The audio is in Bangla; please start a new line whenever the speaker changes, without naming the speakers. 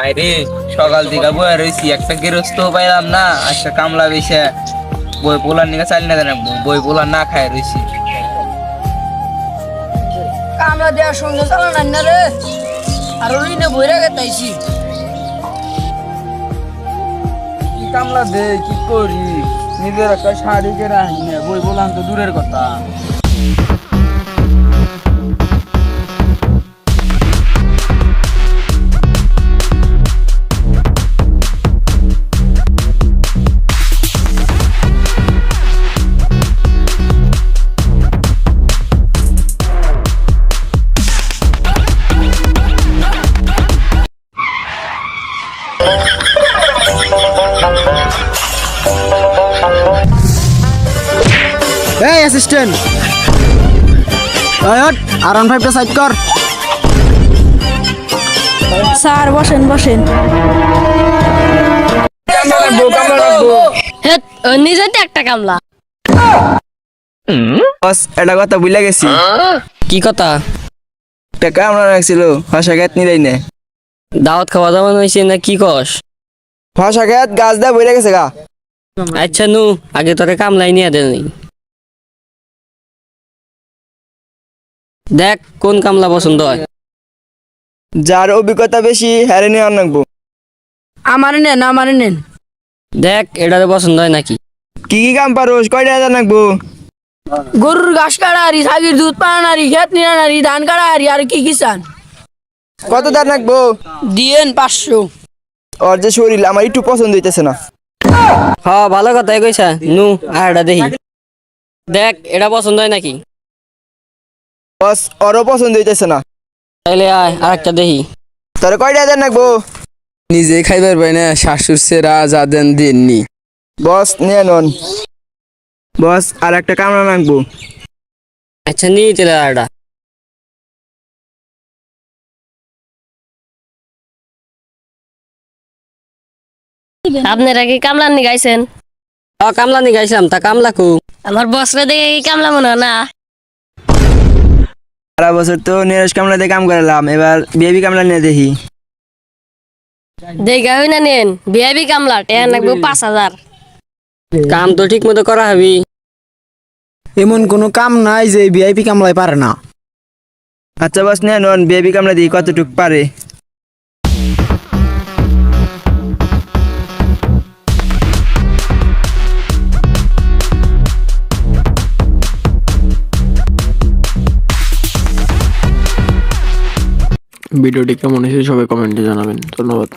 আরে সকাল থেকে বয়ে রয়েছি, একটা গেরস্ত পাইলাম না, একটা কামলা বেশে বই পোলার নিকে চাল না দেন, বই পোলার না খায় রয়েছি।
কামলা দেওয়ার সঙ্গে চালান না রে, আর ঋণে বইরা গেতাইছি।
কি কামলা দে কি করি, নিজের একটা শাড়ি কেনা হিনে বই বললাম তো দূরের কথা।
এই অ্যাসিস্ট্যান্ট, R15টা সাইড কর।
স্যার বসেন বসেন। নিজে তো একটা কামলা।
বস এটা কথা বুঝলে গেছি।
কি কথা?
একটা কামলা রাখছিল, ভাষা গাত নিলাই না।
দাওয়াত খাওয়া দাওয়া হয়েছে না কি কস?
ভাষা গাত গাছ দা বইলে গেছে গা।
আচ্ছা নু আগে তোরে কামলাই নিয়ে দেনি। দেখ কোন কামলা পছন্দ হয়।
যার অভিজ্ঞতা বেশি হ্যারে নিয়ে আনবো।
আমার নেন।
দেখ এটারে পছন্দ হয় নাকি।
কি কি কাম পারোস, কয়টা হাজার নাকবো?
গরুর ঘাস কাটা হারি, ছাগির দুধ পাড়ান হারি, খেত নিরান হারি, ধান কাটা হারি, আর কি চান?
কত দার নাকবো?
দিয়েন 500।
ওর যে শরীর আমার একটু পছন্দ হইতেছে না।
হ ভালো কথা কইছা। নু আর এটা দেখি। দেখ এটা পছন্দ হয় নাকি।
বস ওরও পছন্দ হইতেছে না।
তাইলে আয় আর একটা দেখি।
তোর কয়টা হাজার নাকবো?
নিজে খাইবার পাই না, শাশুর সেরা যা দেন দিননি।
বস নিয়ে নন। বস আর একটা কামলা নাকবো।
আচ্ছা নিয়ে চলে আর এটা।
আপনারা কি কামলা নি গাইছেন?
কামলা নি গাইছিলাম, তা কামলা কু?
আমার বসরে দেখে কি কামলা মনে হয় না?
সারা বছর তো নিরস কামলা দিয়ে কাম করালাম, এবার বেবি কামলা নিয়ে দেখি।
দেখা হই না নেন বিআইবি কামলা টেন লাগবে 5000।
কাম তো ঠিক মতো করা হবি।
এমন কোনো কাম নাই যে ভিআইপি কামলায় পারে না।
আচ্ছা বস নিয়ে নন, বেবি কামলা দিই কতটুক পারে।
ভিডিওটি কেমন হয়েছে সবাই কমেন্টে জানাবেন। ধন্যবাদ।